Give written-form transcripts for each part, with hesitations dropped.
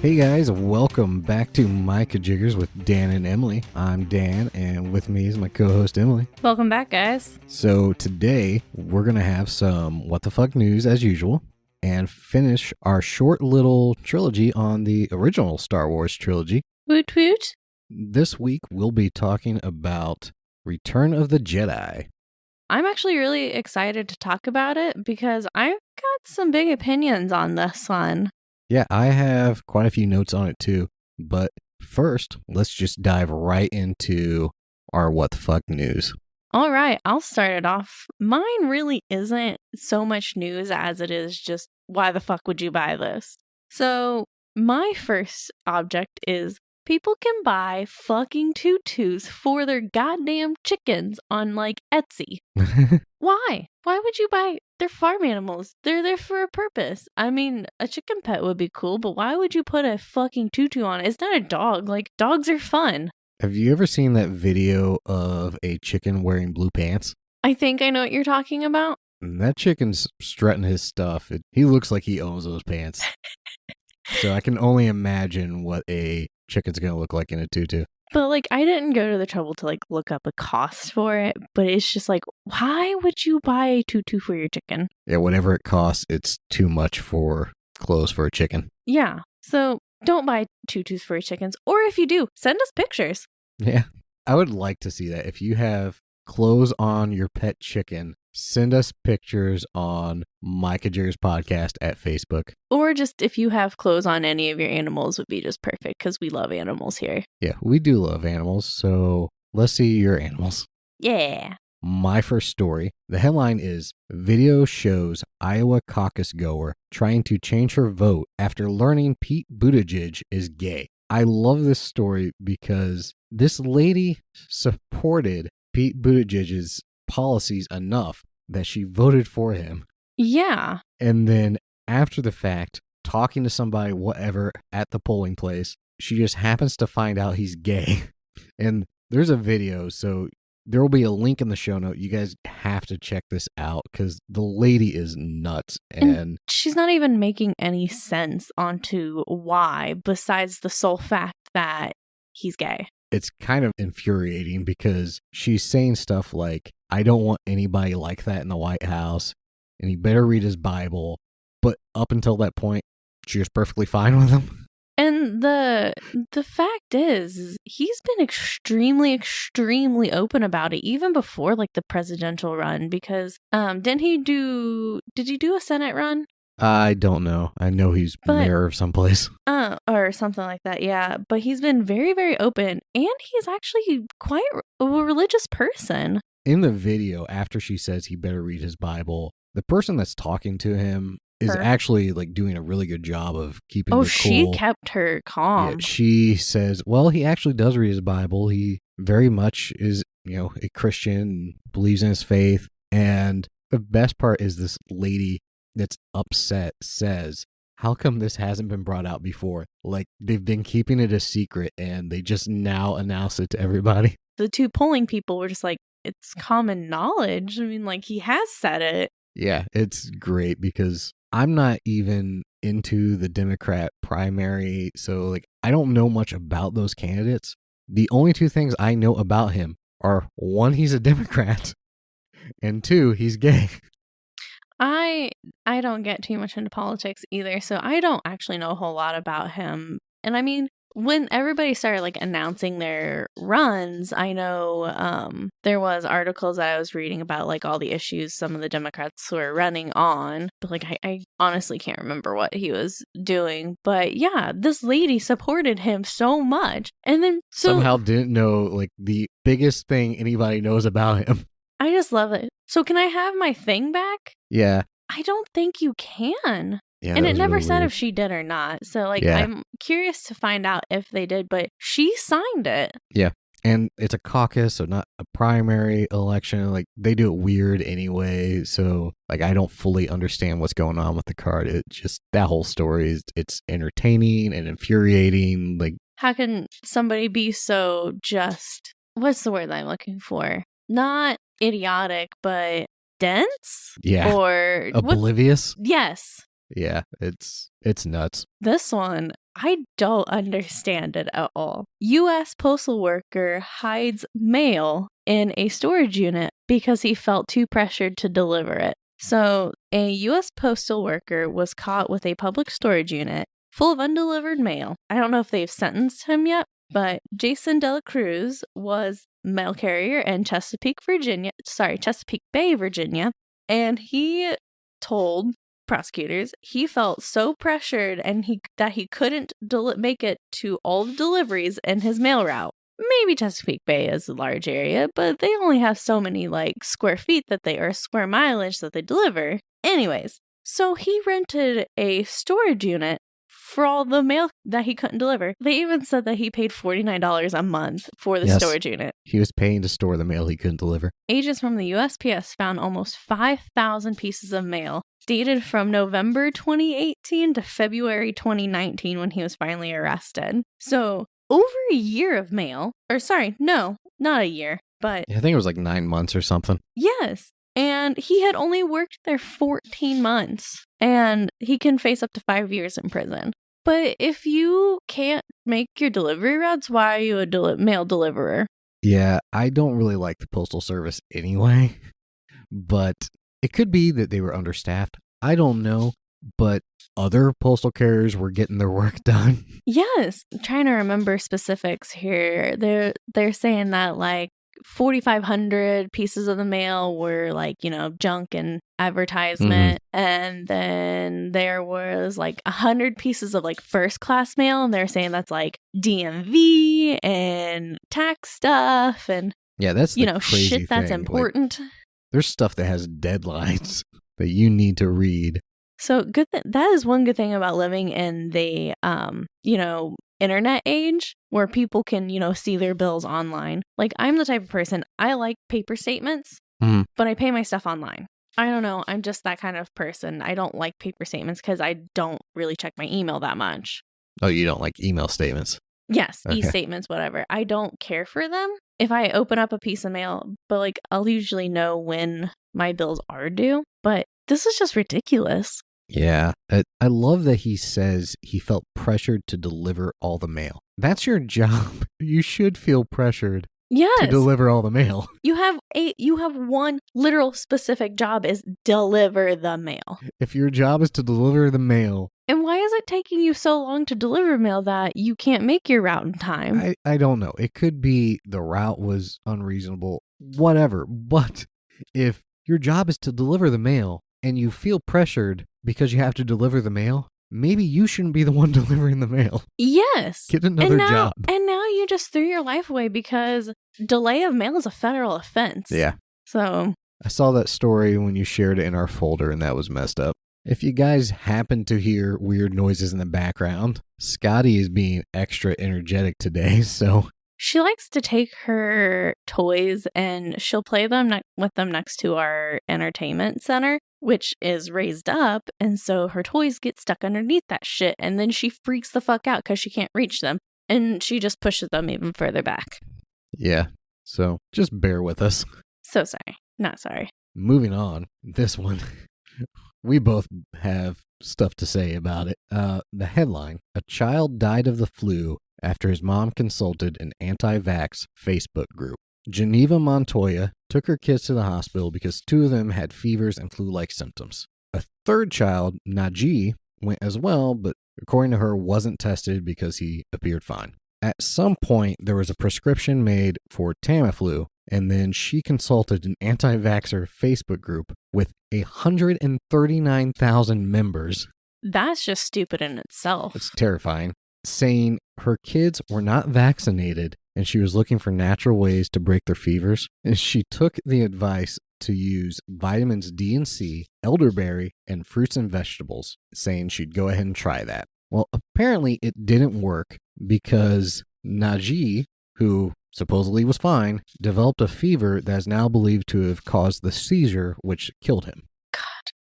Hey guys, welcome back to Micah Jiggers with Dan and Emily. I'm Dan, and with me is my co-host Emily. Welcome back, guys. So today, we're going to have some what the fuck news as usual, and finish our short little trilogy on the original Star Wars trilogy. Woot woot. This week, we'll be talking about Return of the Jedi. I'm actually really excited to talk about it because I've got some big opinions on this one. Yeah, I have quite a few notes on it too, but first, let's just dive right into our what the fuck news. All right, I'll start it off. Mine really isn't so much news as it is just why the fuck would you buy this? So, my first object is people can buy fucking tutus for their goddamn chickens on like Etsy. Why? Why would you buy? They're farm animals. They're there for a purpose. I mean, a chicken pet would be cool, but why would you put a fucking tutu on it? It's not a dog. Like, dogs are fun. Have you ever seen that video of a chicken wearing blue pants? I think I know what you're talking about. And that chicken's strutting his stuff. He looks like he owns those pants. So I can only imagine what a chicken's going to look like in a tutu. But, like, I didn't go to the trouble to, like, look up a cost for it. But it's just like, why would you buy a tutu for your chicken? Yeah, whatever it costs, it's too much for clothes for a chicken. Yeah. So don't buy tutus for your chickens. Or if you do, send us pictures. Yeah. I would like to see that. If you have clothes on your pet chicken, send us pictures on Micah Jiggers Podcast at Facebook. Or just if you have clothes on any of your animals would be just perfect because we love animals here. Yeah, we do love animals, so let's see your animals. Yeah. My first story, the headline is, Video shows Iowa caucus goer trying to change her vote after learning Pete Buttigieg is gay. I love this story because this lady supported Pete Buttigieg's policies enough that she voted for him. Yeah. And then after the fact, talking to somebody, whatever, at the polling place, she just happens to find out he's gay. And there's a video, so there will be a link in the show note. You guys have to check this out because the lady is nuts. And she's not even making any sense onto why, besides the sole fact that he's gay. It's kind of infuriating because she's saying stuff like, I don't want anybody like that in the White House, and he better read his Bible. But up until that point, she was perfectly fine with him. And the fact is, he's been extremely open about it, even before like the presidential run, because did he do a Senate run? I don't know. I know he's mayor of someplace. Or something like that, yeah. But he's been very open, and he's actually quite a religious person. In the video, after she says he better read his Bible, the person that's talking to him is actually like doing a really good job of keeping her cool. She kept her calm. Yeah, she says, well, he actually does read his Bible. He very much is, a Christian, believes in his faith. And the best part is this lady that's upset says, how come this hasn't been brought out before? Like, they've been keeping it a secret and they just now announce it to everybody. The two polling people were just like, it's common knowledge. I mean, like, he has said it. Yeah, it's great because I'm not even into the Democrat primary. So, like, I don't know much about those candidates. The only two things I know about him are, one, he's a Democrat, and two, he's gay. I don't get too much into politics either, so I don't actually know a whole lot about him. And I mean, when everybody started like announcing their runs, I know there was articles that I was reading about like all the issues some of the Democrats were running on, but like I honestly can't remember what he was doing. But yeah, this lady supported him so much, and then somehow didn't know like the biggest thing anybody knows about him. I just love it. So can I have my thing back? Yeah. I don't think you can. Yeah, and it never really said weird. if she did or not. So, like, yeah. I'm curious to find out if they did, but she signed it. Yeah. And it's a caucus, so not a primary election. Like, they do it weird anyway. So, like, I don't fully understand what's going on with the card. It just, that whole story it's entertaining and infuriating. Like, how can somebody be so just, what's the word that I'm looking for? Not idiotic, but dense? Yeah. Or oblivious? Yes. Yeah, it's nuts. This one, I don't understand it at all. U.S. postal worker hides mail in a storage unit because he felt too pressured to deliver it. So, a U.S. postal worker was caught with a public storage unit full of undelivered mail. I don't know if they've sentenced him yet, but Jason Dela Cruz was mail carrier in Chesapeake Bay, Virginia, and he told prosecutors he felt so pressured and that he couldn't make it to all the deliveries in his mail route. Maybe Chesapeake Bay is a large area, but they only have so many square feet or square mileage that they deliver. Anyways, so he rented a storage unit for all the mail that he couldn't deliver. They even said that he paid $49 a month for the storage unit. He was paying to store the mail he couldn't deliver. Agents from the USPS found almost 5,000 pieces of mail dated from November 2018 to February 2019 when he was finally arrested. So over a year of mail, no, not a year, but I think it was 9 months or something. Yes. And he had only worked there 14 months, and he can face up to 5 years in prison. But if you can't make your delivery routes, why are you a mail deliverer? Yeah, I don't really like the Postal Service anyway, but it could be that they were understaffed. I don't know, but other postal carriers were getting their work done. Yes. I'm trying to remember specifics here. They're saying that 4,500 pieces of the mail were junk and advertisement. Mm-hmm. And then there was 100 pieces of first class mail. And they're saying that's DMV and tax stuff. And yeah, that's the crazy shit that's thing. important. There's stuff that has deadlines that you need to read. So that is one good thing about living in the, internet age where people can, see their bills online. I'm the type of person, I like paper statements, but I pay my stuff online. I don't know. I'm just that kind of person. I don't like paper statements because I don't really check my email that much. Oh, you don't like email statements? Yes, okay. E-statements, whatever. I don't care for them. If I open up a piece of mail, but I'll usually know when my bills are due. But this is just ridiculous. Yeah, I love that he says he felt pressured to deliver all the mail. That's your job. You should feel pressured to deliver all the mail. You have one literal specific job is deliver the mail. If your job is to deliver the mail. And why is it taking you so long to deliver mail that you can't make your route in time? I don't know. It could be the route was unreasonable, whatever. But if your job is to deliver the mail and you feel pressured because you have to deliver the mail, maybe you shouldn't be the one delivering the mail. Yes. Get another job. And now you just threw your life away because delay of mail is a federal offense. Yeah. So I saw that story when you shared it in our folder, and that was messed up. If you guys happen to hear weird noises in the background, Scotty is being extra energetic today, so... She likes to take her toys and she'll play them with them next to our entertainment center, which is raised up, and so her toys get stuck underneath that shit, and then she freaks the fuck out because she can't reach them, and she just pushes them even further back. Yeah, so just bear with us. So sorry. Not sorry. Moving on, this one, we both have stuff to say about it. The headline, a child died of the flu after his mom consulted an anti-vax Facebook group. Geneva Montoya took her kids to the hospital because 2 of them had fevers and flu-like symptoms. A third child, Najee, went as well, but according to her, wasn't tested because he appeared fine. At some point, there was a prescription made for Tamiflu, and then she consulted an anti-vaxxer Facebook group with 139,000 members. That's just stupid in itself. It's terrifying. Saying her kids were not vaccinated and she was looking for natural ways to break their fevers. And she took the advice to use vitamins D and C, elderberry, and fruits and vegetables, saying she'd go ahead and try that. Well, apparently it didn't work because Najee, who supposedly was fine, developed a fever that is now believed to have caused the seizure, which killed him.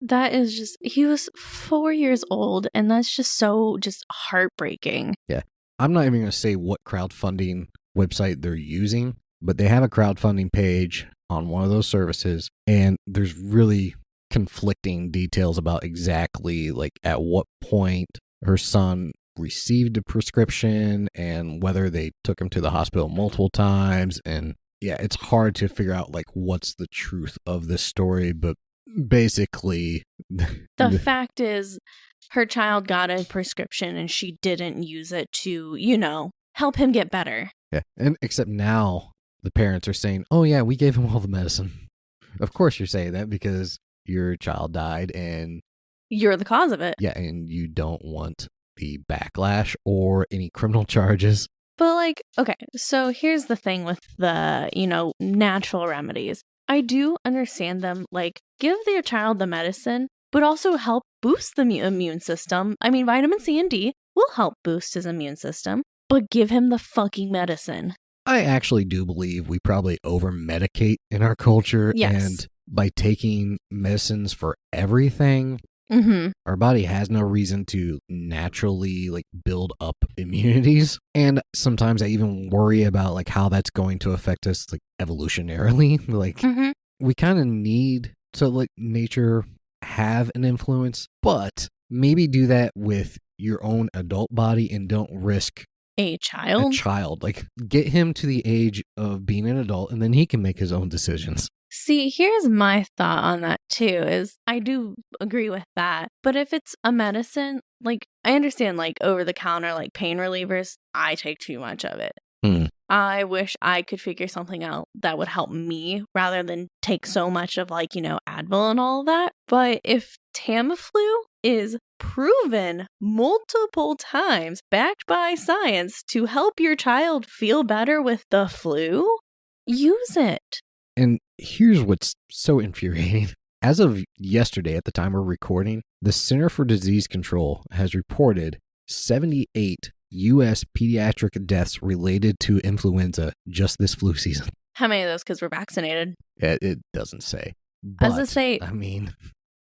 That is just, he was 4 years old, and that's just so heartbreaking. Yeah. I'm not even going to say what crowdfunding website they're using, but they have a crowdfunding page on one of those services, and there's really conflicting details about exactly at what point her son received a prescription and whether they took him to the hospital multiple times. And yeah, it's hard to figure out like what's the truth of this story, but basically the fact is her child got a prescription and she didn't use it to, help him get better. Yeah, and except now the parents are saying, oh yeah, we gave him all the medicine. Of course you're saying that because your child died and you're the cause of it. Yeah, and you don't want the backlash or any criminal charges. But okay, so here's the thing with the, natural remedies. I do understand them, give your child the medicine, but also help boost the immune system. I mean, vitamin C and D will help boost his immune system, but give him the fucking medicine. I actually do believe we probably over-medicate in our culture. Yes. And by taking medicines for everything, our body has no reason to naturally build up immunities. And sometimes I even worry about how that's going to affect us evolutionarily. We kind of need to let nature have an influence, but maybe do that with your own adult body and don't risk a child. Get him to the age of being an adult and then he can make his own decisions. See, here's my thought on that too, is I do agree with that. But if it's a medicine, I understand over the counter, pain relievers, I take too much of it. I wish I could figure something out that would help me rather than take so much of Advil and all of that. But if Tamiflu is proven multiple times, backed by science, to help your child feel better with the flu, use it. And here's what's so infuriating. As of yesterday, at the time we're recording, the Center for Disease Control has reported 78 U.S. pediatric deaths related to influenza just this flu season. How many of those kids were vaccinated? It doesn't say. But,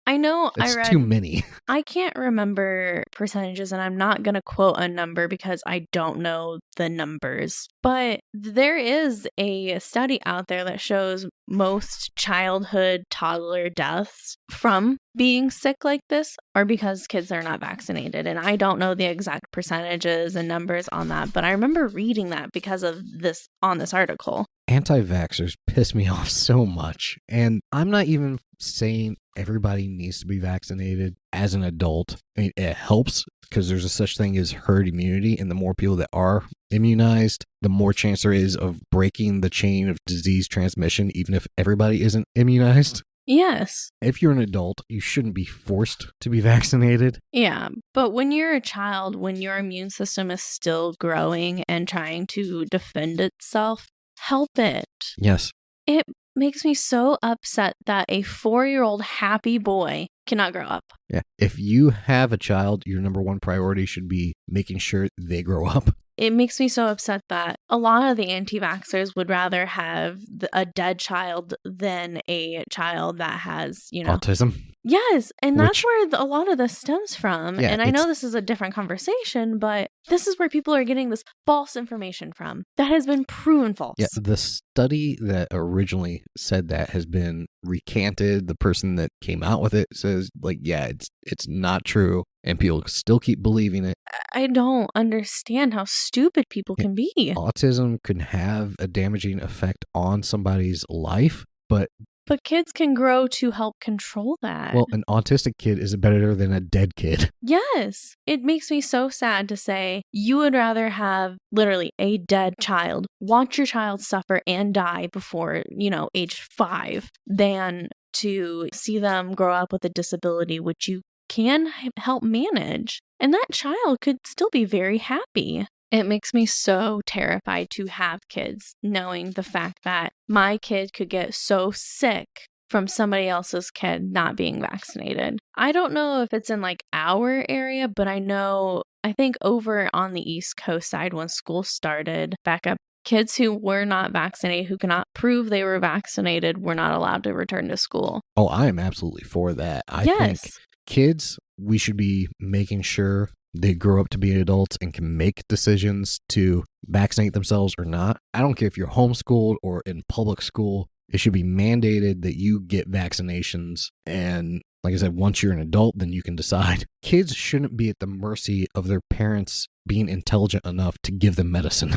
I know it's I read too many. I can't remember percentages, and I'm not going to quote a number because I don't know the numbers. But there is a study out there that shows most childhood toddler deaths from being sick like this are because kids are not vaccinated. And I don't know the exact percentages and numbers on that, but I remember reading that because of this on this article. Anti-vaxxers piss me off so much. And I'm not even saying everybody needs to be vaccinated as an adult. I mean, it helps because there's a such thing as herd immunity. And the more people that are immunized, the more chance there is of breaking the chain of disease transmission, even if everybody isn't immunized. Yes. If you're an adult, you shouldn't be forced to be vaccinated. Yeah, but when you're a child, when your immune system is still growing and trying to defend itself, help it. Yes. It makes me so upset that a 4-year-old happy boy cannot grow up. Yeah. If you have a child, your number one priority should be making sure they grow up. It makes me so upset that a lot of the anti-vaxxers would rather have a dead child than a child that has, autism. Yes, and that's where a lot of this stems from. Yeah, and I know this is a different conversation, but this is where people are getting this false information from that has been proven false. Yeah, the study that originally said that has been recanted. The person that came out with it says, it's not true, and people still keep believing it. I don't understand how stupid people can be. Autism can have a damaging effect on somebody's life, but kids can grow to help control that. Well, an autistic kid is better than a dead kid. Yes. It makes me so sad to say you would rather have literally a dead child, watch your child suffer and die before, age 5, than to see them grow up with a disability, which you can help manage. And that child could still be very happy. It makes me so terrified to have kids, knowing the fact that my kid could get so sick from somebody else's kid not being vaccinated. I don't know if it's in our area, but I think over on the East Coast side when school started back up, kids who were not vaccinated, who cannot prove they were vaccinated, were not allowed to return to school. Oh, I am absolutely for that. I think kids, we should be making sure they grow up to be adults and can make decisions to vaccinate themselves or not. I don't care if you're homeschooled or in public school. It should be mandated that you get vaccinations. And Like I said, once you're an adult, then you can decide. Kids shouldn't be at the mercy of their parents being intelligent enough to give them medicine.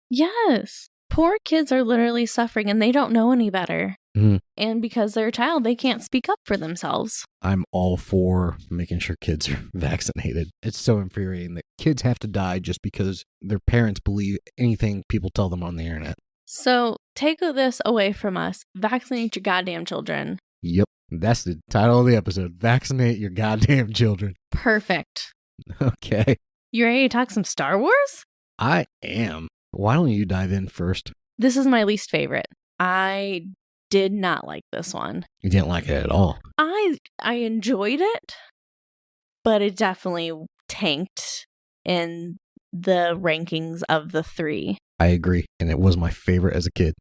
Yes. Poor kids are literally suffering and they don't know any better. Mm. And because they're a child, they can't speak up for themselves. I'm all for making sure kids are vaccinated. It's so infuriating that kids have to die just because their parents believe anything people tell them on the internet. So take this away from us. Vaccinate your goddamn children. Yep. That's the title of the episode. Vaccinate your goddamn children. Perfect. Okay. You ready to talk some Star Wars? I am. Why don't you dive in first? This is my least favorite. I did not like this one. You didn't like it at all. I enjoyed it, but it definitely tanked in the rankings of the three. I agree. And it was my favorite as a kid.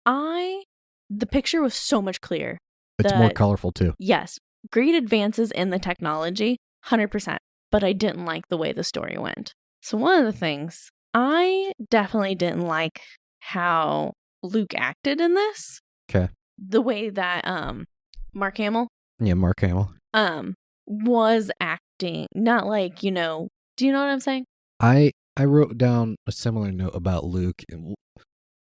The picture was so much clearer. It's more colorful too. Yes. Great advances in the technology, 100%. But I didn't like the way the story went. So one of the things, I definitely didn't like how Luke acted in this. Okay. The way that Mark Hamill. Yeah, Mark Hamill. Was acting. Not like, do you know what I'm saying? I wrote down a similar note about Luke.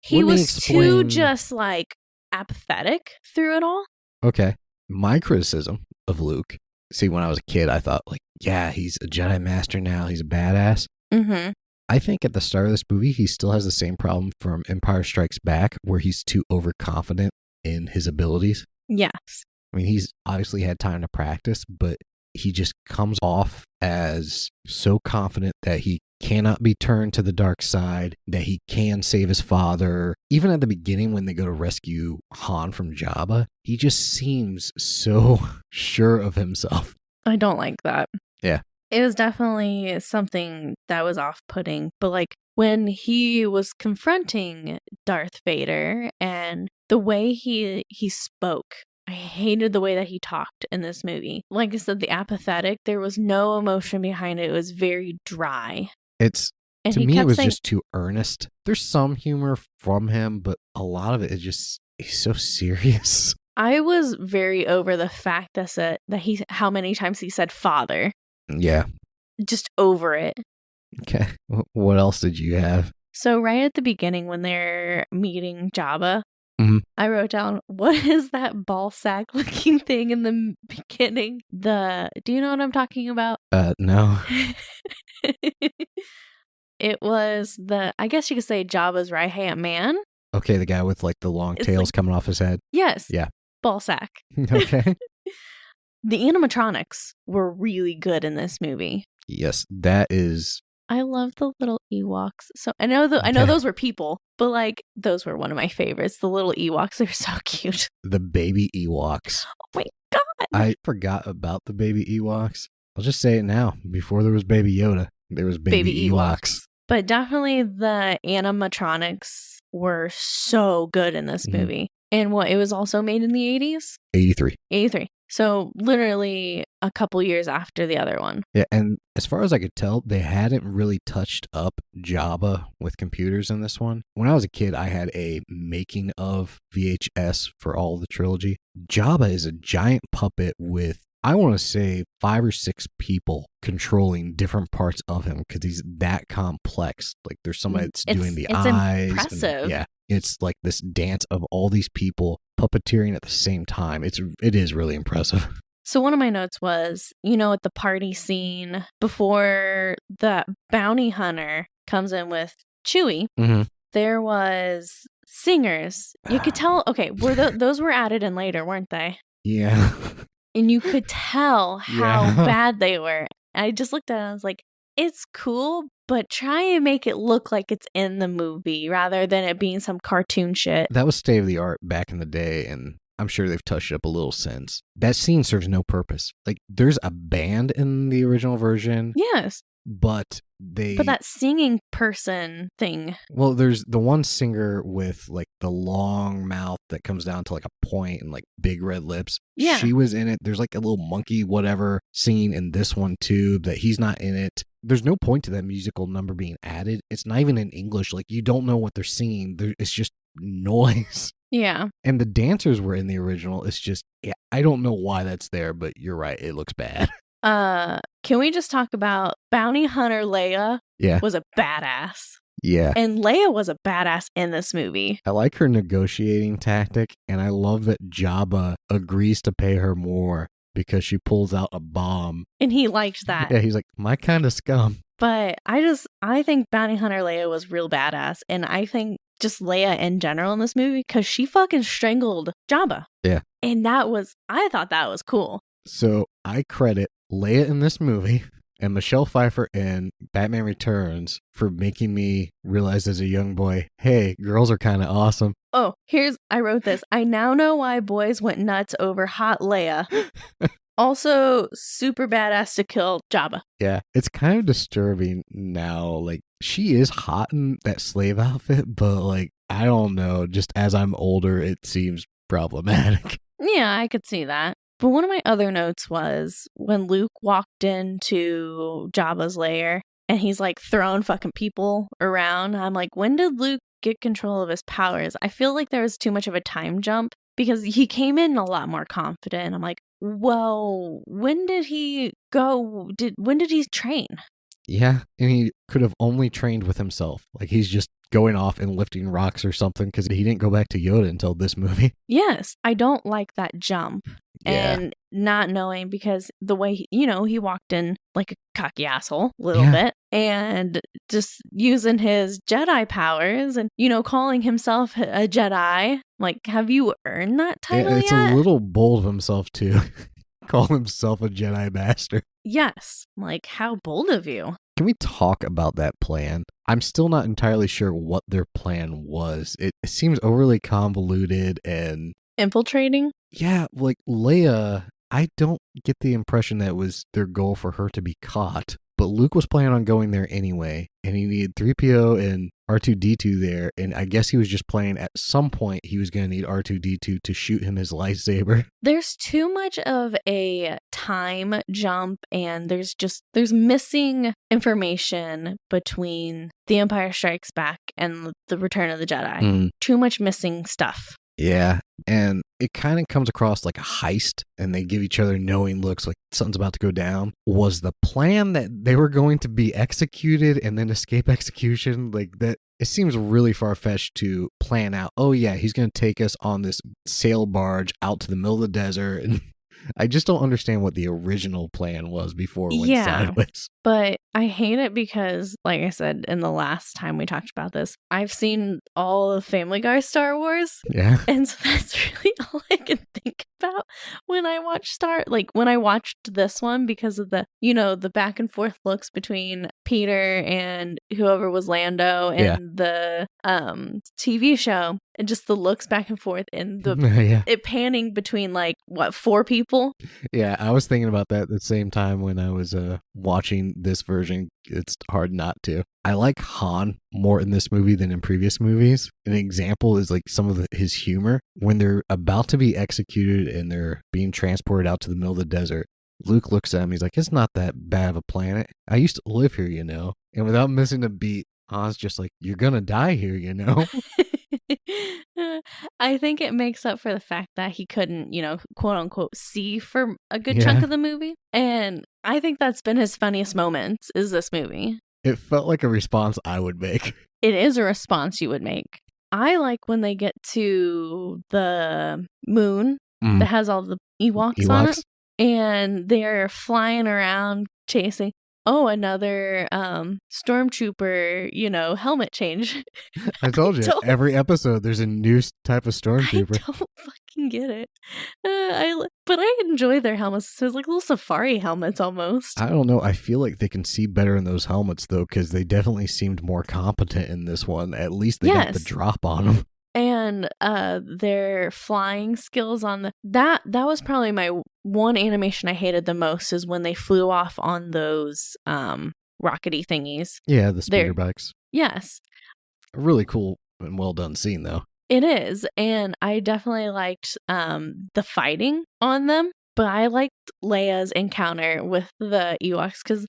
He was too just like apathetic through it all. Okay. My criticism of Luke, see, when I was a kid, I thought like, yeah, he's a Jedi Master now. He's a badass. Mm-hmm. I think at the start of this movie, he still has the same problem from Empire Strikes Back, where he's too overconfident in his abilities. Yes. I mean, he's obviously had time to practice, but he just comes off as so confident that he cannot be turned to the dark side, that he can save his father. Even at the beginning when they go to rescue Han from Jabba, he just seems so sure of himself. I don't like that. Yeah. It was definitely something that was off-putting. But like when he was confronting Darth Vader and the way he spoke, I hated the way that he talked in this movie. Like I said, the apathetic, there was no emotion behind it. It was very dry. To me, it was just too earnest. There's some humor from him, but a lot of it is just, he's so serious. I was very over the fact that how many times he said father. Yeah. Just over it. Okay. What else did you have? So right at the beginning when they're meeting Jabba, mm-hmm. I wrote down, what is that ball sack looking thing in the beginning? Do you know what I'm talking about? No. It was I guess you could say Jabba's right-hand man. Okay, the guy with like the long tails coming off his head. Yes. Yeah. Ball sack. Okay. The animatronics were really good in this movie. Yes, that is. I love the little Ewoks. So I know those were people, but like those were one of my favorites. The little Ewoks, they're so cute. The baby Ewoks. Oh my god! I forgot about the baby Ewoks. I'll just say it now. Before there was Baby Yoda, there was baby Ewoks. But definitely the animatronics were so good in this movie. And it was also made in the 80s? 83. So literally a couple years after the other one. Yeah, and as far as I could tell, they hadn't really touched up Jabba with computers in this one. When I was a kid, I had a making of VHS for all of the trilogy. Jabba is a giant puppet with, I want to say, 5 or 6 people controlling different parts of him because he's that complex. Like there's somebody that's doing the eyes. It's impressive. Yeah. It's like this dance of all these people puppeteering at the same time. It is really impressive. So one of my notes was, at the party scene before the bounty hunter comes in with Chewie, there was singers. You could tell, okay, those were added in later, weren't they? Yeah. And you could tell how bad they were. I just looked at it and I was like, it's cool, but try and make it look like it's in the movie rather than it being some cartoon shit. That was state of the art back in the day, and I'm sure they've touched it up a little since. That scene serves no purpose. Like, there's a band in the original version. Yes. But that singing person thing. Well, there's the one singer with like the long mouth that comes down to like a point and like big red lips. Yeah. She was in it. There's like a little monkey, whatever, singing in this one too, that he's not in it. There's no point to that musical number being added. It's not even in English. Like, you don't know what they're singing. It's just noise. Yeah. And the dancers were in the original. It's just, yeah, I don't know why that's there, but you're right. It looks bad. Can we just talk about Bounty Hunter Leia? Yeah. Was a badass. Yeah. And Leia was a badass in this movie. I like her negotiating tactic, and I love that Jabba agrees to pay her more because she pulls out a bomb. And he liked that. Yeah, he's like, my kind of scum. But I think Bounty Hunter Leia was real badass. And I think just Leia in general in this movie, because she fucking strangled Jabba. Yeah. And I thought that was cool. So I credit Leia in this movie and Michelle Pfeiffer in Batman Returns for making me realize as a young boy, hey, girls are kind of awesome. Oh, I wrote this. I now know why boys went nuts over hot Leia. Also, super badass to kill Jabba. Yeah, it's kind of disturbing now. Like, she is hot in that slave outfit, but like, I don't know. Just as I'm older, it seems problematic. Yeah, I could see that. But one of my other notes was when Luke walked into Jabba's lair and he's like throwing fucking people around. I'm like, when did Luke get control of his powers? I feel like there was too much of a time jump because he came in a lot more confident. I'm like, well, when did he go? When did he train? Yeah, and he could have only trained with himself. Like, he's just going off and lifting rocks or something because he didn't go back to Yoda until this movie. Yes, I don't like that jump. Yeah. And not knowing because the way, he walked in like a cocky asshole a little bit and just using his Jedi powers and, calling himself a Jedi. Like, have you earned that title It's yet? a little bold of himself to call himself a Jedi Master. Yes. Like, how bold of you. Can we talk about that plan? I'm still not entirely sure what their plan was. It seems overly convoluted and... Infiltrating? Yeah, like Leia, I don't get the impression that it was their goal for her to be caught. But Luke was planning on going there anyway, and he needed 3PO and R2-D2 there, and I guess he was just planning at some point he was going to need R2-D2 to shoot him his lightsaber. There's too much of a time jump, and there's missing information between The Empire Strikes Back and The Return of the Jedi. Too much missing stuff. Yeah, and it kind of comes across like a heist, and they give each other knowing looks like something's about to go down. Was the plan that they were going to be executed and then escape execution? Like that, it seems really far-fetched to plan out, oh yeah, he's going to take us on this sail barge out to the middle of the desert, and I just don't understand what the original plan was before it went sideways. But I hate it because, like I said, in the last time we talked about this, I've seen all of Family Guy Star Wars. Yeah. And so that's really all I can think about when I watch when I watched this one because of the, the back and forth looks between Peter and whoever was Lando and the TV show. And just the looks back and forth and it panning between 4 people. Yeah, I was thinking about that at the same time when I was watching this version. It's hard not to. I like Han more in this movie than in previous movies. An example is like some of his humor. When they're about to be executed and they're being transported out to the middle of the desert, Luke looks at him. He's like, it's not that bad of a planet. I used to live here, And without missing a beat, Han's just like, you're gonna die here, I think it makes up for the fact that he couldn't, quote unquote, see for a good chunk of the movie. And I think that's been his funniest moments is this movie. It felt like a response I would make. It is a response you would make. I like when they get to the moon that has all the Ewoks on it. And they're flying around chasing. Oh, another stormtrooper, helmet change. I told you, every episode there's a new type of stormtrooper. I don't fucking get it. But I enjoy their helmets. So it's like little safari helmets almost. I don't know. I feel like they can see better in those helmets, though, because they definitely seemed more competent in this one. At least they got the drop on them. And their flying skills on that was probably my one animation I hated the most is when they flew off on those rockety thingies. Yeah, the speeder bikes. Yes. A really cool and well done scene, though. It is. And I definitely liked the fighting on them. But I liked Leia's encounter with the Ewoks because,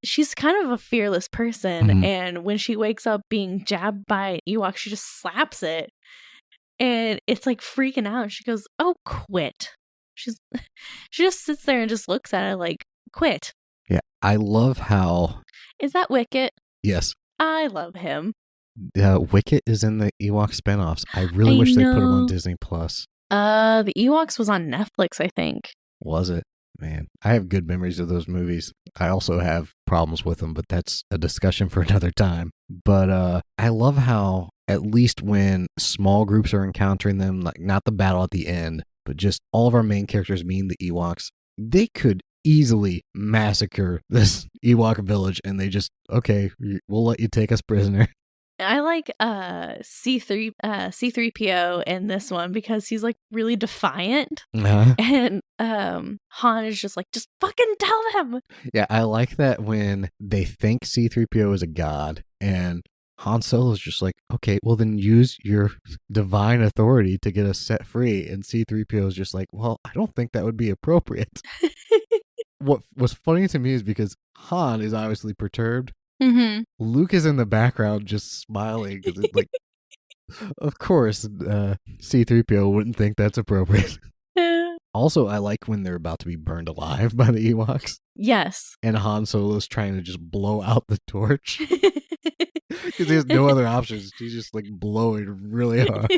she's kind of a fearless person. And when she wakes up being jabbed by an Ewok, she just slaps it. And it's like freaking out. She goes, "Oh, quit." She just sits there and just looks at it like, "Quit." Yeah, I love how... Is that Wicket? Yes. I love him. Wicket is in the Ewok spinoffs. I really wish they put him on Disney Plus. The Ewoks was on Netflix, I think. Was it? Man, I have good memories of those movies. I also have problems with them, but that's a discussion for another time. But I love how, at least when small groups are encountering them, like not the battle at the end, but just all of our main characters meeting the Ewoks, they could easily massacre this Ewok village, and they just, okay, we'll let you take us prisoner. I like C3PO in this one because he's like really defiant. And Han is just like, just fucking tell them. Yeah, I like that when they think C3PO is a god, and Han Solo's just like, okay, well then use your divine authority to get us set free. And C3PO is just like, well, I don't think that would be appropriate. What was funny to me is because Han is obviously perturbed. Mm-hmm. Luke is in the background just smiling because it's like, of course, C3PO wouldn't think that's appropriate. Also, I like when they're about to be burned alive by the Ewoks. Yes. And Han Solo's trying to just blow out the torch because he has no other options. He's just like blowing really hard.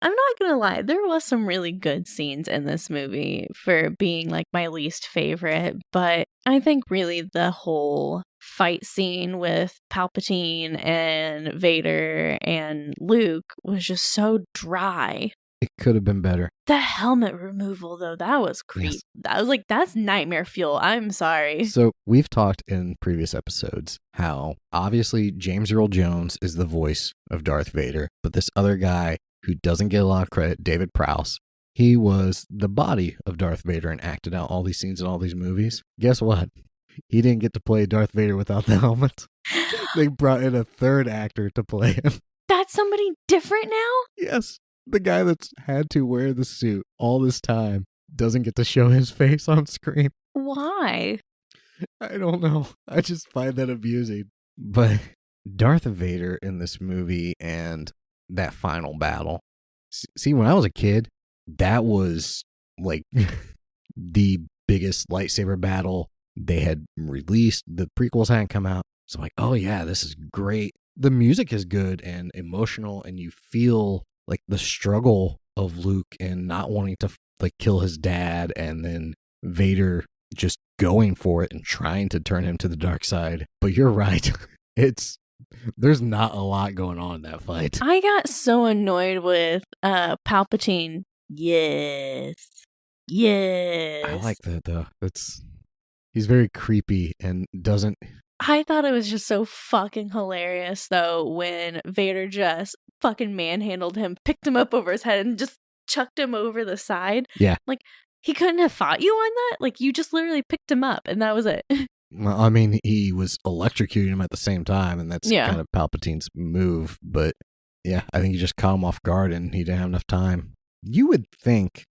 I'm not gonna lie, there was some really good scenes in this movie for being like my least favorite, but I think really the whole fight scene with Palpatine and Vader and Luke was just so dry. It could have been better. The helmet removal, though, that was creepy. Yes. I was like, that's nightmare fuel. I'm sorry. So we've talked in previous episodes how obviously James Earl Jones is the voice of Darth Vader, but this other guy who doesn't get a lot of credit, David Prowse, he was the body of Darth Vader and acted out all these scenes in all these movies. Guess what? He didn't get to play Darth Vader without the helmet. They brought in a third actor to play him. That's somebody different now? Yes. The guy that's had to wear the suit all this time doesn't get to show his face on screen. Why? I don't know. I just find that amusing. But Darth Vader in this movie and that final battle. See, when I was a kid, that was like the biggest lightsaber battle they had released. The prequels hadn't come out. So like, oh yeah, this is great. The music is good and emotional, and you feel like the struggle of Luke and not wanting to like kill his dad, and then Vader just going for it and trying to turn him to the dark side. But you're right. There's not a lot going on in that fight. I got so annoyed with Palpatine. Yes. I like that though. He's very creepy and doesn't... I thought it was just so fucking hilarious though when Vader just fucking manhandled him, picked him up over his head and just chucked him over the side. Yeah. Like, he couldn't have fought you on that? Like, you just literally picked him up and that was it. Well, I mean, he was electrocuting him at the same time, and that's kind of Palpatine's move. But yeah, I think he just caught him off guard and he didn't have enough time. You would think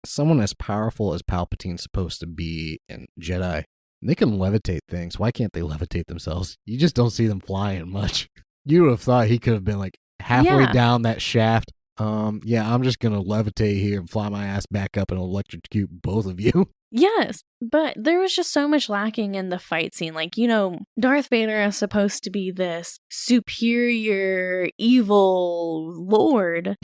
someone as powerful as Palpatine's supposed to be in Jedi, they can levitate things. Why can't they levitate themselves? You just don't see them flying much. You would have thought he could have been like halfway down that shaft. Yeah, I'm just going to levitate here and fly my ass back up and electrocute both of you. Yes, but there was just so much lacking in the fight scene. Like, you know, Darth Vader is supposed to be this superior, evil lord,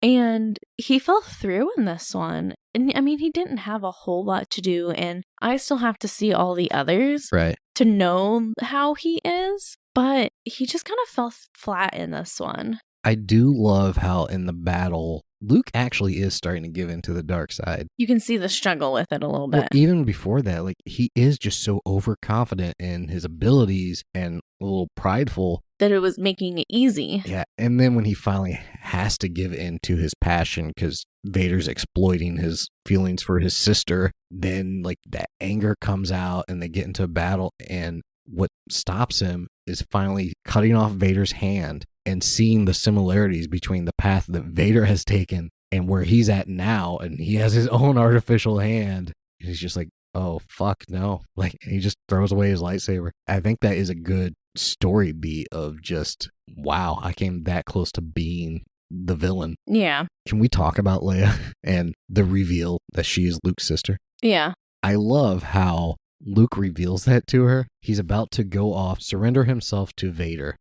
and he fell through in this one. And I mean, he didn't have a whole lot to do, and I still have to see all the others to know how he is, but he just kind of fell flat in this one. I do love how in the battle, Luke actually is starting to give into the dark side. You can see the struggle with it a little bit. Well, even before that, like, he is just so overconfident in his abilities and a little prideful. That it was making it easy. Yeah, and then when he finally has to give in to his passion because Vader's exploiting his feelings for his sister, then, like, that anger comes out and they get into a battle, and what stops him is finally cutting off Vader's hand and seeing the similarities between the path that Vader has taken and where he's at now, and he has his own artificial hand. And he's just like, oh, fuck, no. Like, and he just throws away his lightsaber. I think that is a good story beat of just, wow, I came that close to being the villain. Yeah. Can we talk about Leia and the reveal that she is Luke's sister? Yeah. I love how Luke reveals that to her. He's about to go off, surrender himself to Vader.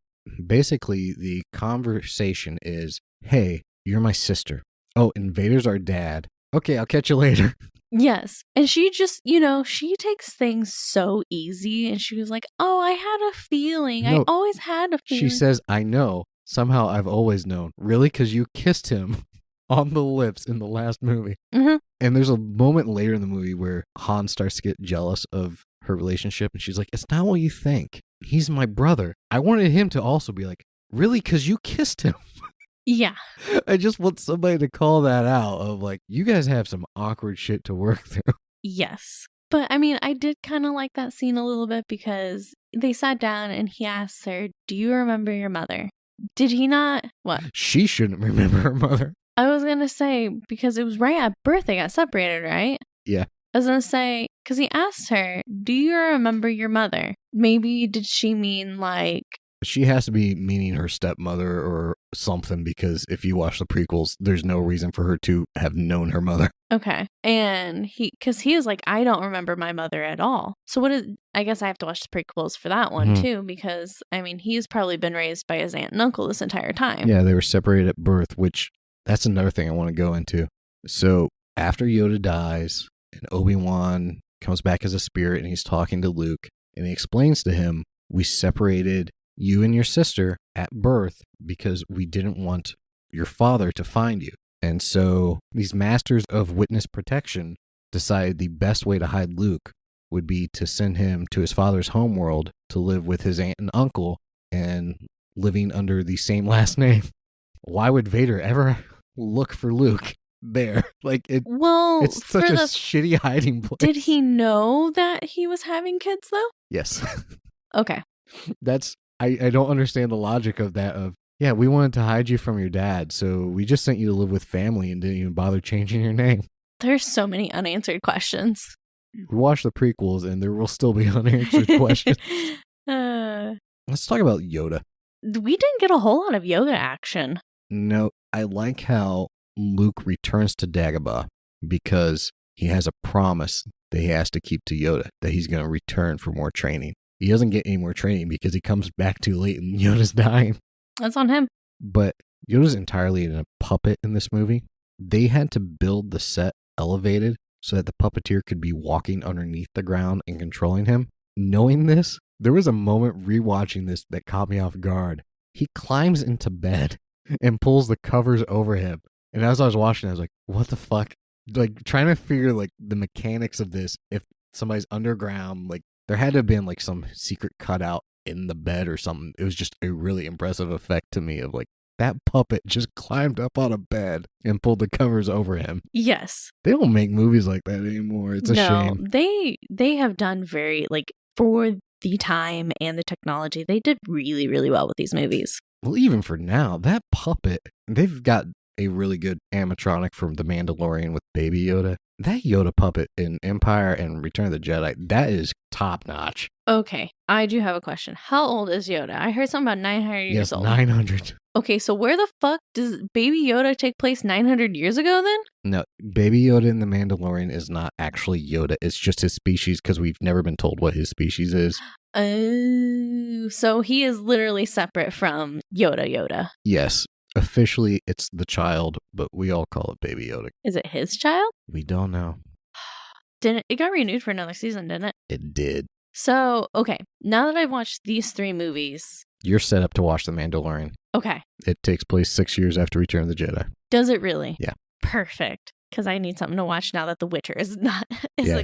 Basically, the conversation is, hey, you're my sister. Oh, and Vader's our dad. Okay, I'll catch you later. Yes. And she just, she takes things so easy. And she was like, oh, I had a feeling. No, I always had a feeling. She says, I know. Somehow I've always known. Really? Because you kissed him on the lips in the last movie. Mm-hmm. And there's a moment later in the movie where Han starts to get jealous of her relationship. And she's like, it's not what you think. He's my brother. I wanted him to also be like, really? Because you kissed him. Yeah. I just want somebody to call that out of like, you guys have some awkward shit to work through. Yes. But I mean, I did kind of like that scene a little bit because they sat down and he asked her, do you remember your mother? Did he not? What? She shouldn't remember her mother. I was going to say, because it was right at birth they got separated, right? Yeah. I was going to say, because he asked her, do you remember your mother? Maybe did she mean like... She has to be meaning her stepmother or something, because if you watch the prequels, there's no reason for her to have known her mother. Okay. And because he was like, I don't remember my mother at all. So I guess I have to watch the prequels for that one too, because I mean, he's probably been raised by his aunt and uncle this entire time. Yeah, they were separated at birth, which that's another thing I want to go into. So after Yoda dies and Obi-Wan comes back as a spirit and he's talking to Luke and he explains to him, we separated you and your sister at birth because we didn't want your father to find you. And so these masters of witness protection decided the best way to hide Luke would be to send him to his father's homeworld to live with his aunt and uncle and living under the same last name. Why would Vader ever look for Luke there? Like, it's such a shitty hiding place. Did he know that he was having kids though? Yes. Okay. I don't understand the logic of that yeah, we wanted to hide you from your dad, so we just sent you to live with family and didn't even bother changing your name. There's so many unanswered questions. Watch the prequels and there will still be unanswered questions. Let's talk about Yoda. We didn't get a whole lot of Yoda action. No, I like how Luke returns to Dagobah because he has a promise that he has to keep to Yoda, that he's going to return for more training. He doesn't get any more training because he comes back too late and Yoda's dying. That's on him. But Yoda's entirely in a puppet in this movie. They had to build the set elevated so that the puppeteer could be walking underneath the ground and controlling him. Knowing this, there was a moment rewatching this that caught me off guard. He climbs into bed and pulls the covers over him. And as I was watching, I was like, what the fuck? Like, trying to figure, like, the mechanics of this. If somebody's underground, like, there had to have been, like, some secret cutout in the bed or something. It was just a really impressive effect to me of, like, that puppet just climbed up on a bed and pulled the covers over him. Yes. They don't make movies like that anymore. It's a shame. They have done very, like, for the time and the technology, they did really, really well with these movies. Well, even for now, that puppet, they've got a really good animatronic from The Mandalorian with Baby Yoda. That Yoda puppet in Empire and Return of the Jedi, that is top notch. Okay, I do have a question. How old is Yoda? I heard something about 900 years old. 900. Okay, so where the fuck does Baby Yoda take place 900 years ago then? No, Baby Yoda in The Mandalorian is not actually Yoda. It's just his species because we've never been told what his species is. Oh, so he is literally separate from Yoda. Yes. Officially, it's the child, but we all call it Baby Yoda. Is it his child? We don't know. It got renewed for another season, didn't it? It did. So, okay, now that I've watched these 3 movies... You're set up to watch The Mandalorian. Okay. It takes place 6 years after Return of the Jedi. Does it really? Yeah. Perfect. Because I need something to watch now that The Witcher isn't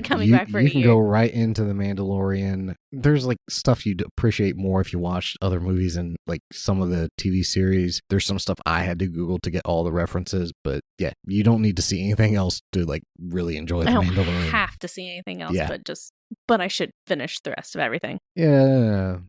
coming back for a year. You can go right into The Mandalorian. There's like stuff you'd appreciate more if you watched other movies and like some of the TV series. There's some stuff I had to Google to get all the references, but yeah, you don't need to see anything else to like really enjoy The Mandalorian. I don't have to see anything else, but I should finish the rest of everything. Yeah.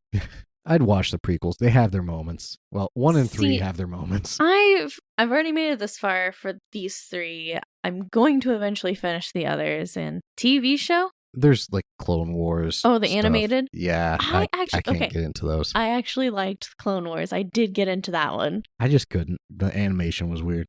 I'd watch the prequels. They have their moments. Well, 1 and 3 have their moments. I've already made it this far for these 3. I'm going to eventually finish the others. And TV show? There's like Clone Wars. Oh, the stuff. animated? Yeah, I can't get into those. I actually liked Clone Wars. I did get into that one. I just couldn't. The animation was weird.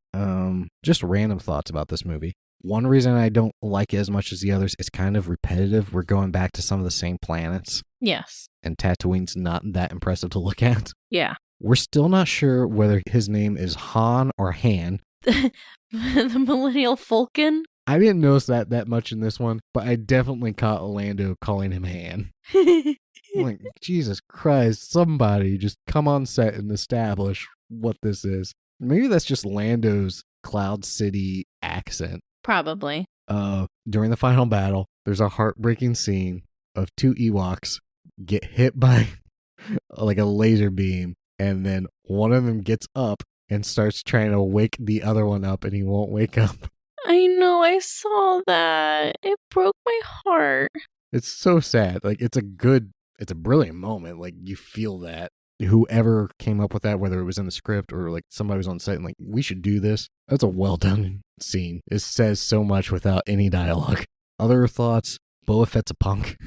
Just random thoughts about this movie. One reason I don't like it as much as the others, it's kind of repetitive. We're going back to some of the same planets. Yes. And Tatooine's not that impressive to look at. Yeah. We're still not sure whether his name is Han or Han. The Millennial Falcon? I didn't notice that much in this one, but I definitely caught Lando calling him Han. I'm like, Jesus Christ, somebody just come on set and establish what this is. Maybe that's just Lando's Cloud City accent. Probably. During the final battle, there's a heartbreaking scene of 2 Ewoks get hit by like a laser beam, and then one of them gets up and starts trying to wake the other one up, and he won't wake up. I know, I saw that. It broke my heart. It's so sad. Like, it's a brilliant moment. Like, you feel that. Whoever came up with that, whether it was in the script or like somebody was on set and like, we should do this. That's a well done scene. It says so much without any dialogue. Other thoughts, Boba Fett's a punk.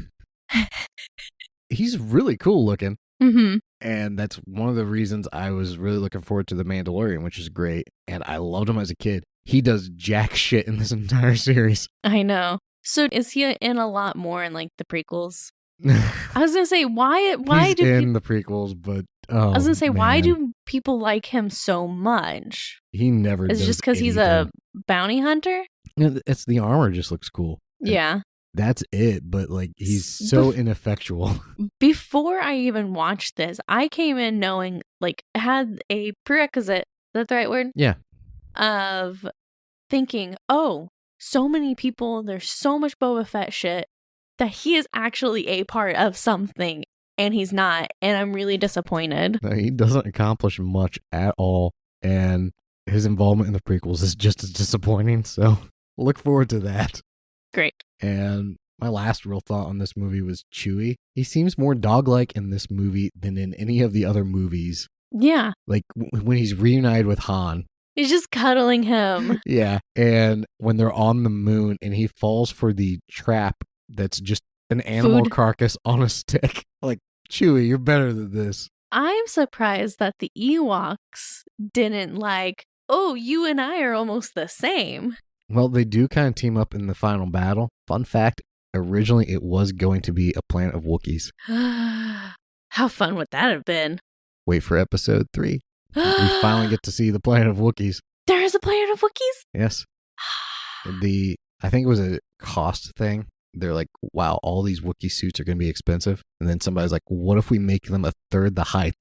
He's really cool looking. Mm-hmm. And that's one of the reasons I was really looking forward to The Mandalorian, which is great. And I loved him as a kid. He does jack shit in this entire series. I know. So is he in a lot more in like the prequels? I was gonna say why He's do in the prequels, but I was gonna say why do people like him so much? He never. Is it does just because he's a bounty hunter? It's the armor just looks cool. Yeah, that's it. But like he's so ineffectual. Before I even watched this, I came in knowing like had a prerequisite. Is that the right word? Yeah. Of thinking, oh, so many people. There's so much Boba Fett shit. That he is actually a part of something, and he's not, and I'm really disappointed. No, he doesn't accomplish much at all, and his involvement in the prequels is just as disappointing, so look forward to that. Great. And my last real thought on this movie was Chewie. He seems more dog-like in this movie than in any of the other movies. Yeah. Like, when he's reunited with Han. He's just cuddling him. Yeah, and when they're on the moon, and he falls for the trap that's just an animal carcass on a stick. Like, Chewie, you're better than this. I'm surprised that the Ewoks didn't like, oh, you and I are almost the same. Well, they do kind of team up in the final battle. Fun fact, originally it was going to be a planet of Wookiees. How fun would that have been? Wait for episode 3. We finally get to see the planet of Wookiees. There is a planet of Wookiees? Yes. I think it was a cost thing. They're like, wow, all these Wookiee suits are going to be expensive. And then somebody's like, what if we make them a third the height?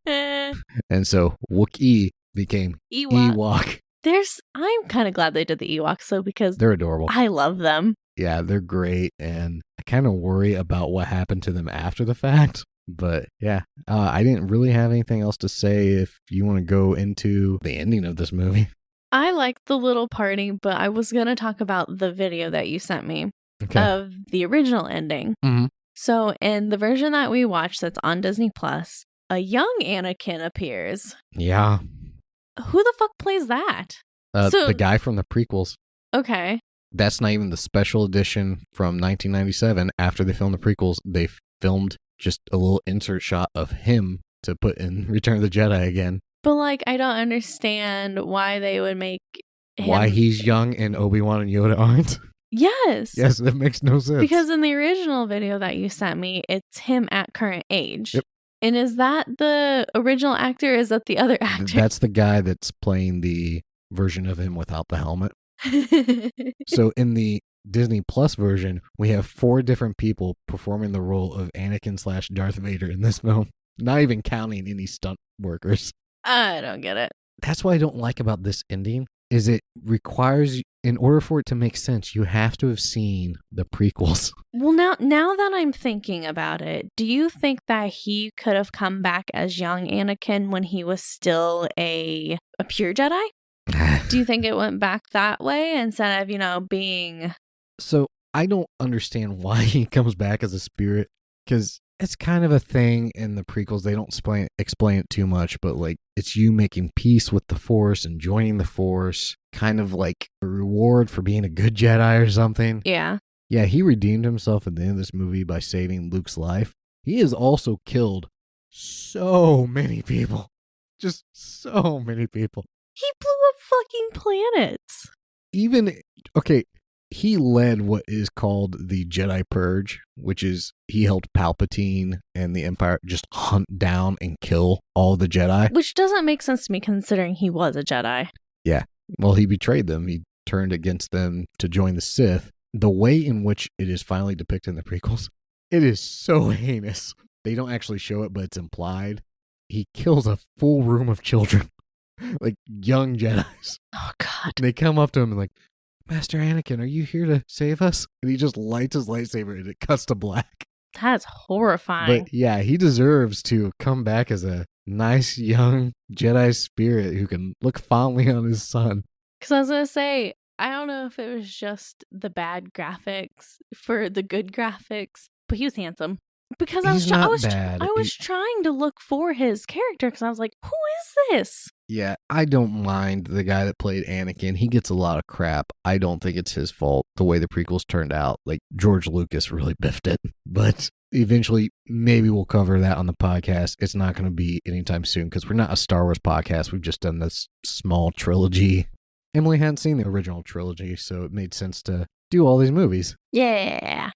And so Wookiee became Ewok. I'm kind of glad they did the Ewoks though, because they're adorable. I love them. Yeah, they're great. And I kind of worry about what happened to them after the fact. But yeah, I didn't really have anything else to say if you want to go into the ending of this movie. I liked the little party, but I was going to talk about the video that you sent me of the original ending. Mm-hmm. So in the version that we watched that's on Disney Plus, a young Anakin appears. Yeah. Who the fuck plays that? The guy from the prequels. Okay. That's not even the special edition from 1997. After they filmed the prequels, they filmed just a little insert shot of him to put in Return of the Jedi again. But, like, I don't understand why they would make him... Why he's young and Obi-Wan and Yoda aren't? Yes. Yes, that makes no sense. Because in the original video that you sent me, it's him at current age. Yep. And is that the original actor or is that the other actor? That's the guy that's playing the version of him without the helmet. So in the Disney Plus version, we have 4 different people performing the role of Anakin / Darth Vader in this film. Not even counting any stunt workers. I don't get it. That's what I don't like about this ending, is it requires, in order for it to make sense, you have to have seen the prequels. Well, now that I'm thinking about it, do you think that he could have come back as young Anakin when he was still a pure Jedi? Do you think it went back that way instead of, being... So I don't understand why he comes back as a spirit, because It's kind of a thing in the prequels. They don't explain it too much, but like it's you making peace with the Force and joining the Force, kind of like a reward for being a good Jedi or something. Yeah. Yeah, he redeemed himself at the end of this movie by saving Luke's life. He has also killed so many people. Just so many people. He blew up fucking planets. Okay, he led what is called the Jedi Purge, which is he helped Palpatine and the Empire just hunt down and kill all the Jedi. Which doesn't make sense to me considering he was a Jedi. Yeah. Well, he betrayed them. He turned against them to join the Sith. The way in which it is finally depicted in the prequels, it is so heinous. They don't actually show it, but it's implied. He kills a full room of children, like young Jedis. Oh, God. They come up to him and like, Master Anakin, are you here to save us? And he just lights his lightsaber and it cuts to black. That's horrifying. But yeah, he deserves to come back as a nice young Jedi spirit who can look fondly on his son. Because I was going to say, I don't know if it was just the bad graphics for the good graphics, but he was handsome. Because I was trying to look for his character because I was like, who is this? Yeah, I don't mind the guy that played Anakin. He gets a lot of crap. I don't think it's his fault the way the prequels turned out. Like, George Lucas really biffed it. But eventually, maybe we'll cover that on the podcast. It's not going to be anytime soon because we're not a Star Wars podcast. We've just done this small trilogy. Emily hadn't seen the original trilogy, so it made sense to do all these movies. Yeah.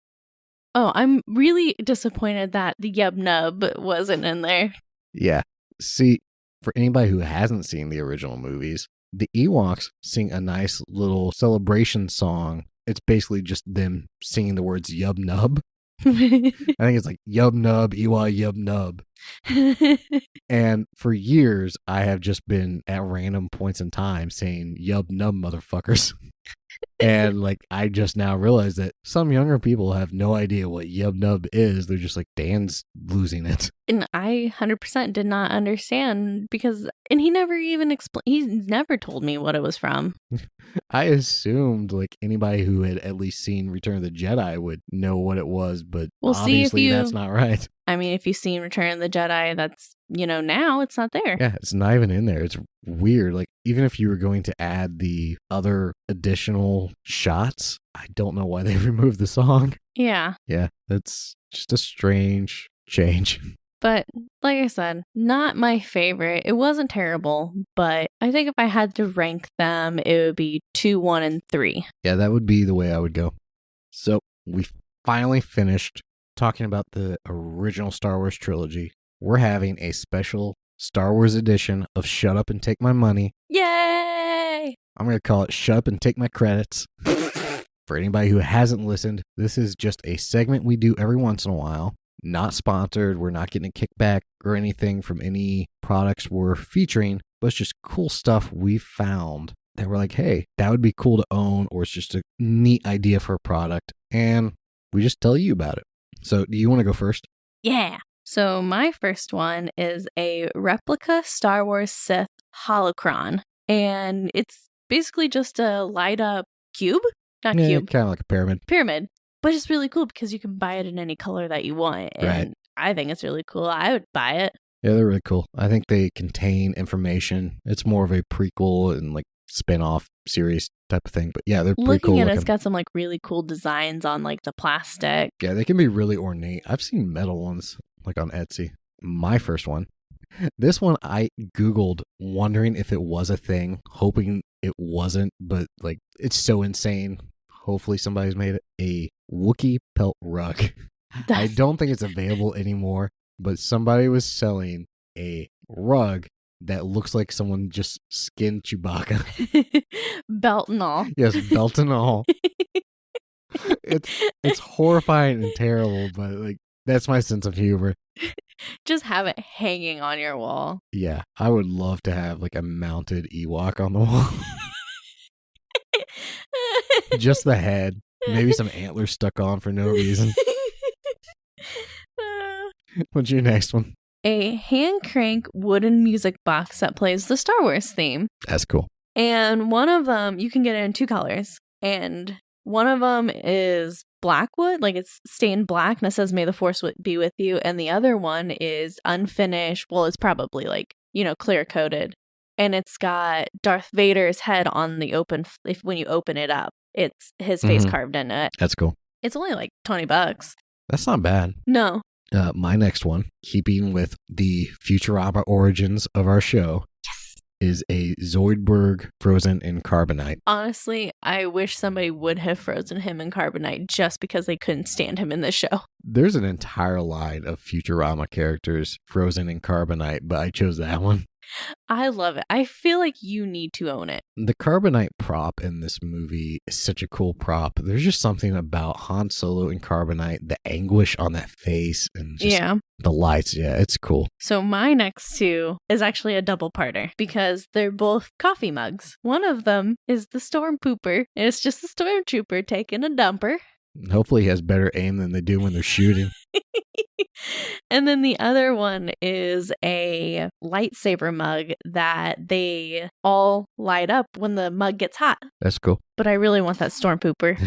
Oh, I'm really disappointed that the Yub Nub wasn't in there. Yeah. See, for anybody who hasn't seen the original movies, the Ewoks sing a nice little celebration song. It's basically just them singing the words Yub Nub. I think it's like Yub Nub, Ewa Yub Nub. And for years, I have just been at random points in time saying Yub Nub motherfuckers. And like I just now realized that some younger people have no idea what Yub Nub is. They're just like, Dan's losing it. And I 100% did not understand and he never even he's never told me what it was from. I assumed like anybody who had at least seen Return of the Jedi would know what it was, but obviously that's not right. I mean, if you've seen Return of the Jedi, that's, now it's not there. Yeah, it's not even in there. It's weird. Like, even if you were going to add the other additional shots, I don't know why they removed the song. Yeah. Yeah, that's just a strange change. But like I said, not my favorite. It wasn't terrible, but I think if I had to rank them, it would be 2, 1, and 3. Yeah, that would be the way I would go. So we finally finished talking about the original Star Wars trilogy. We're having a special Star Wars edition of Shut Up and Take My Money. Yay! I'm going to call it Shut Up and Take My Credits. For anybody who hasn't listened, this is just a segment we do every once in a while. Not sponsored. We're not getting a kickback or anything from any products we're featuring, but it's just cool stuff we've found that we're like, hey, that would be cool to own, or it's just a neat idea for a product, and we just tell you about it. So do you want to go first? Yeah. So my first one is a replica Star Wars Sith holocron, and it's basically just a light up cube. Cube. Kind of like a pyramid. But it's really cool because you can buy it in any color that you want. And right. I think it's really cool. I would buy it. Yeah, they're really cool. I think they contain information. It's more of a prequel and like spin-off series type of thing. But yeah, they're pretty cool. Looking at it's got some like really cool designs on like the plastic. Yeah, they can be really ornate. I've seen metal ones like on Etsy. My first one. This one I Googled wondering if it was a thing, hoping it wasn't, but like it's so insane. Hopefully somebody's made it. A Wookiee pelt rug. I don't think it's available anymore, but somebody was selling a rug that looks like someone just skinned Chewbacca. Belt and all. Yes, belt and all. It's horrifying and terrible, but like that's my sense of humor. Just have it hanging on your wall. Yeah, I would love to have like a mounted Ewok on the wall. Just the head. Maybe some antlers stuck on for no reason. What's your next one? A hand crank wooden music box that plays the Star Wars theme. That's cool. And one of them, you can get it in 2 colors. And one of them is Blackwood, like it's stained black and it says, "May the Force be with you." And the other one is unfinished. Well, it's probably like, clear coated. And it's got Darth Vader's head on the when you open it up, it's his face carved into it. That's cool. It's only like $20. That's not bad. No. My next one, keeping with the Futurama origins of our show, is a Zoidberg frozen in carbonite. Honestly, I wish somebody would have frozen him in carbonite just because they couldn't stand him in this show. There's an entire line of Futurama characters frozen in carbonite, but I chose that one. I love it. I feel like you need to own it. The carbonite prop in this movie is such a cool prop. There's just something about Han Solo in carbonite, the anguish on that face, and just the lights. Yeah, it's cool. So my next two is actually a double parter because they're both coffee mugs. One of them is the Stormpooper, and it's just a stormtrooper taking a dumper. Hopefully he has better aim than they do when they're shooting. And then the other one is a lightsaber mug that they all light up when the mug gets hot. That's cool. But I really want that Stormpooper.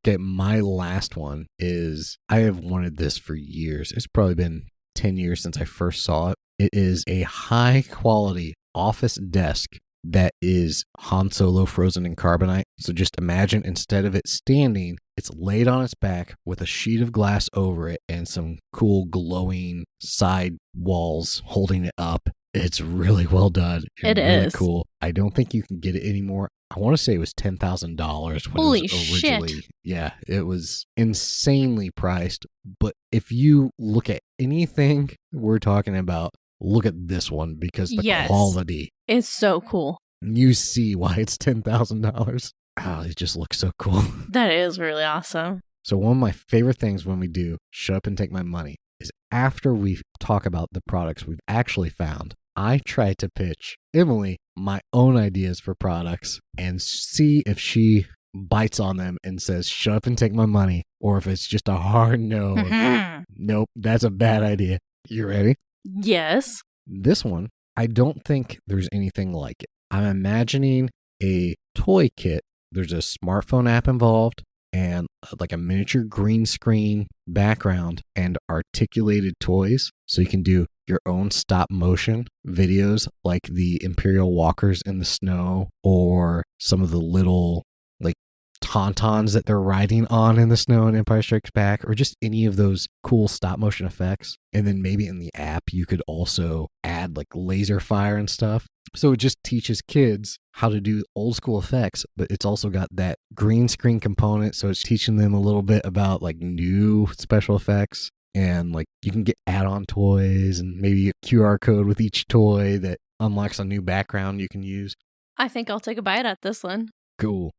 Okay, my last one is, I have wanted this for years. It's probably been 10 years since I first saw it. It is a high quality office desk that is Han Solo frozen in carbonite. So just imagine, instead of it standing, it's laid on its back with a sheet of glass over it and some cool glowing side walls holding it up. It's really well done. It really is cool. I don't think you can get it anymore. I want to say it was $10,000 when Holy it was originally. shit. Yeah, it was insanely priced. But if you look at anything we're talking about, look at this one because the quality. It's so cool. You see why it's $10,000. Oh, it just looks so cool. That is really awesome. So one of my favorite things when we do Shut Up and Take My Money is after we talk about the products we've actually found, I try to pitch Emily my own ideas for products and see if she bites on them and says, "Shut up and take my money," or if it's just a hard no. Nope, that's a bad idea. You ready? Yes. This one, I don't think there's anything like it. I'm imagining a toy kit. There's a smartphone app involved and like a miniature green screen background and articulated toys. So you can do your own stop motion videos like the Imperial walkers in the snow or some of the little like tauntauns that they're riding on in the snow in Empire Strikes Back, or just any of those cool stop motion effects. And then maybe in the app, you could also add like laser fire and stuff. So it just teaches kids how to do old school effects, but it's also got that green screen component. So it's teaching them a little bit about like new special effects, and like you can get add-on toys and maybe a QR code with each toy that unlocks a new background you can use. I think I'll take a bite at this one. Cool.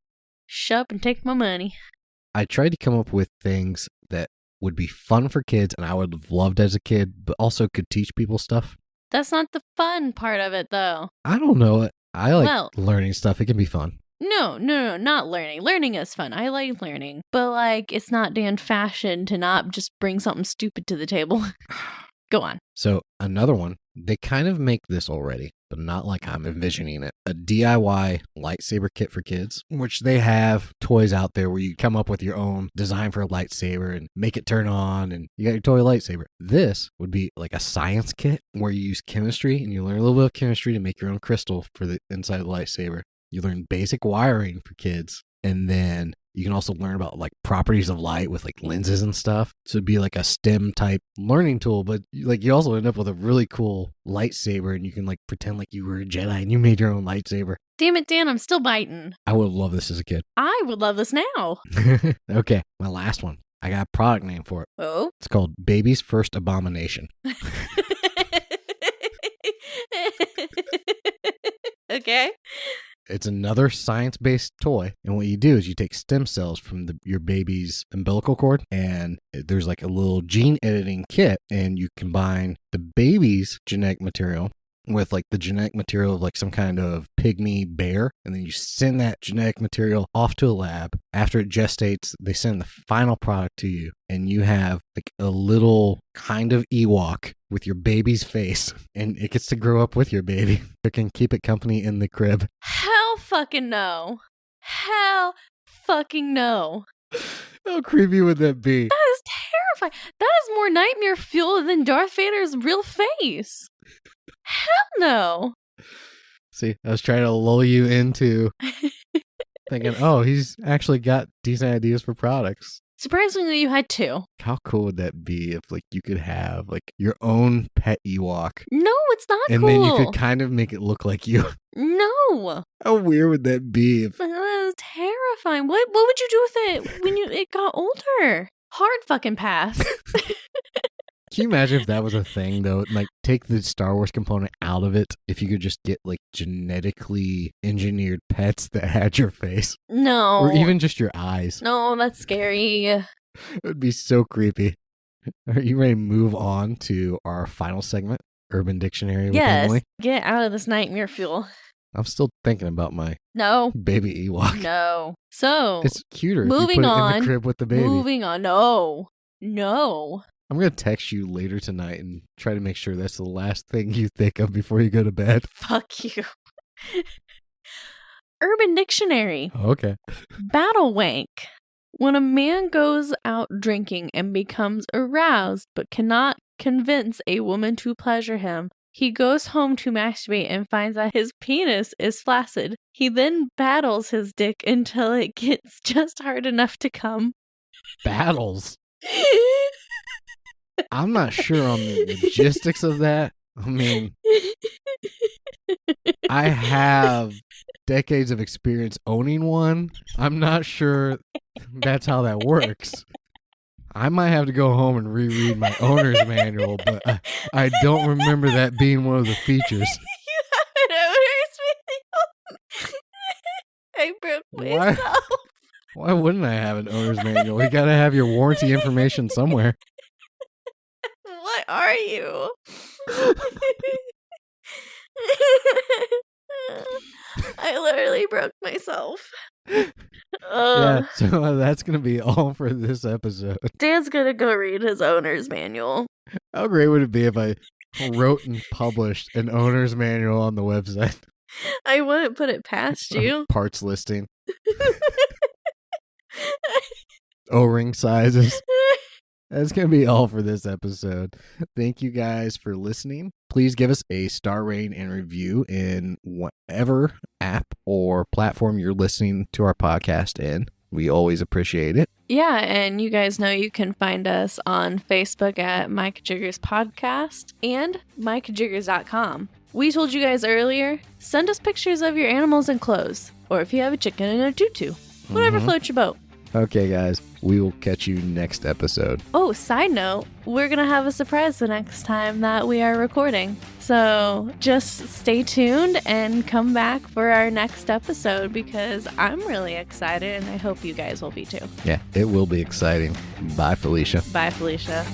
Shut up and take my money. I tried to come up with things that would be fun for kids and I would have loved as a kid, but also could teach people stuff. That's not the fun part of it, though. I don't know. I like learning stuff. It can be fun. No, not learning. Learning is fun. I like learning. But, like, it's not damn fashion to not just bring something stupid to the table. Go on. So, another one. They kind of make this already, but not like I'm envisioning it. A DIY lightsaber kit for kids, which they have toys out there where you come up with your own design for a lightsaber and make it turn on, and you got your toy lightsaber. This would be like a science kit where you use chemistry and you learn a little bit of chemistry to make your own crystal for the inside of the lightsaber. You learn basic wiring for kids, and then you can also learn about like properties of light with like lenses and stuff. So it'd be like a STEM type learning tool, but like you also end up with a really cool lightsaber and you can like pretend like you were a Jedi and you made your own lightsaber. Damn it, Dan, I'm still biting. I would love this as a kid. I would love this now. Okay, my last one. I got a product name for it. Oh? It's called Baby's First Abomination. Okay. It's another science-based toy, and what you do is you take stem cells from your baby's umbilical cord, and there's like a little gene editing kit, and you combine the baby's genetic material with like the genetic material of like some kind of pygmy bear, and then you send that genetic material off to a lab. After it gestates, they send the final product to you, and you have like a little kind of Ewok with your baby's face, and it gets to grow up with your baby. You can keep it company in the crib. Hell fucking no. Hell fucking no. How creepy would that be? That is terrifying. That is more nightmare fuel than Darth Vader's real face. Hell no. See, I was trying to lull you into thinking, oh, he's actually got decent ideas for products. Surprisingly, you had 2. How cool would that be if, like, you could have, like, your own pet Ewok? No, it's not and cool. And then you could kind of make it look like you. No. How weird would that be? That is terrifying. What would you do with it when it got older? Hard fucking pass. Can you imagine if that was a thing, though? Like, take the Star Wars component out of it. If you could just get, like, genetically engineered pets that had your face. No. Or even just your eyes. No, that's scary. It would be so creepy. Are you ready to move on to our final segment, Urban Dictionary with Emily? Get out of this nightmare fuel. I'm still thinking about my baby Ewok. No. So, it's cuter moving if you put on. it in the crib with the baby. Moving on. No. I'm going to text you later tonight and try to make sure that's the last thing you think of before you go to bed. Fuck you. Urban Dictionary. Okay. Battle wank. When a man goes out drinking and becomes aroused but cannot convince a woman to pleasure him, he goes home to masturbate and finds that his penis is flaccid. He then battles his dick until it gets just hard enough to come. Battles? I'm not sure on the logistics of that. I mean, I have decades of experience owning one. I'm not sure that's how that works. I might have to go home and reread my owner's manual, but I don't remember that being one of the features. You have an owner's manual? I broke myself. Why wouldn't I have an owner's manual? You gotta have your warranty information somewhere. What are you? I literally broke myself. Yeah, so that's going to be all for this episode. Dan's going to go read his owner's manual. How great would it be if I wrote and published an owner's manual on the website? I wouldn't put it past you. Parts listing. O-ring sizes. That's going to be all for this episode. Thank you guys for listening. Please give us a star rating and review in whatever app or platform you're listening to our podcast in. We always appreciate it. Yeah, and you guys know you can find us on Facebook at Mike Jiggers Podcast and MikeJiggers.com. We told you guys earlier, send us pictures of your animals and clothes, or if you have a chicken in a tutu. Whatever floats your boat. Okay, guys. We will catch you next episode. Oh, side note, we're going to have a surprise the next time that we are recording. So just stay tuned and come back for our next episode because I'm really excited and I hope you guys will be too. Yeah, it will be exciting. Bye, Felicia. Bye, Felicia.